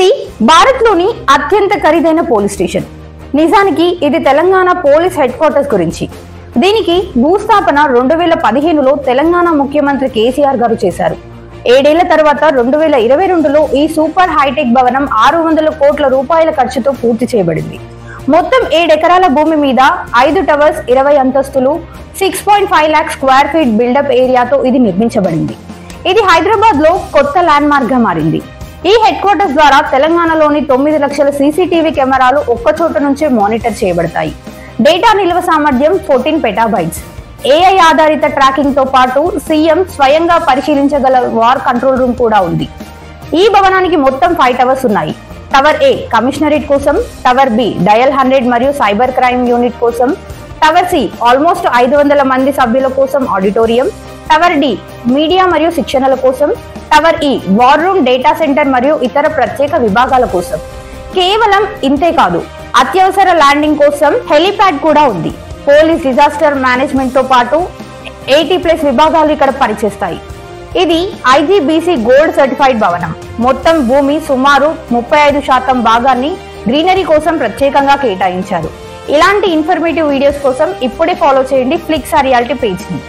ఇది భారత్లోని అత్యంత ఖరీదైన పోలీస్ స్టేషన్. నిజానికి ఇది తెలంగాణ పోలీస్ హెడ్ క్వార్టర్స్ గురించి. దీనికి భూస్థాపన 2015లో తెలంగాణ ముఖ్యమంత్రి కేసీఆర్ గారు చేశారు. 7 ఏళ్ల తర్వాత 2022లో ఈ సూపర్ హైటెక్ భవనం 600 కోట్ల రూపాయల ఖర్చుతో పూర్తి చేయబడింది. మొత్తం 7 ఎకరాల భూమి మీద 5 టవర్స్, 20 అంతస్తులు, 6.5 లాక్ స్క్వేర్ ఫీట్ బిల్డప్ ఏరియాతో ఇది నిర్మించబడింది. ఇది హైదరాబాద్ లో కొత్త ల్యాండ్ మార్క్ గా మారింది. ఈ హెడ్ క్వార్టర్స్ ద్వారా తెలంగాణలోని 9 లక్షల సీసీటీవీ కెమెరాలు ఒక్క చోట నుంచే మానిటర్ చేయబడతాయి. డేటా నిల్వ సామర్థ్యం 14 పెటాబైట్స్. ఏఐ ఆధారిత ట్రాకింగ్ తో పాటు సీఎం స్వయంగా పరిశీలించగల వార్ కంట్రోల్ రూమ్ కూడా ఉంది. ఈ భవనానికి మొత్తం 5 టవర్స్ ఉన్నాయి. టవర్ ఏ కమిషనరేట్ కోసం, టవర్ బి డయల్ 100 మరియు సైబర్ క్రైమ్ యూనిట్ కోసం, టవర్ సి ఆల్మోస్ట్ 500 మంది సభ్యుల కోసం ఆడిటోరియం, టవర్ డి మీడియా మరియు శిక్షణల కోసం, టవర్ ఈ వార్ రూమ్, డేటా సెంటర్ మరియు ఇతర ప్రత్యేక విభాగాల కోసం. కేవలం ఇంతే కాదు, అత్యవసర ల్యాండింగ్ కోసం హెలిప్యాడ్ కూడా ఉంది. పోలీస్ డిజాస్టర్ మేనేజ్మెంట్ తో పాటు 80+ విభాగాలు ఇక్కడ పనిచేస్తాయి. ఇది ఐజీబీసీ గోల్డ్ సర్టిఫైడ్ భవనం. మొత్తం భూమి సుమారు 35% భాగాన్ని గ్రీనరీ కోసం ప్రత్యేకంగా కేటాయించారు. ఇలాంటి ఇన్ఫర్మేటివ్ వీడియోస్ కోసం ఇప్పుడే ఫాలో చేయండి ఫ్లిక్స్ రియాలిటీ పేజ్ ని.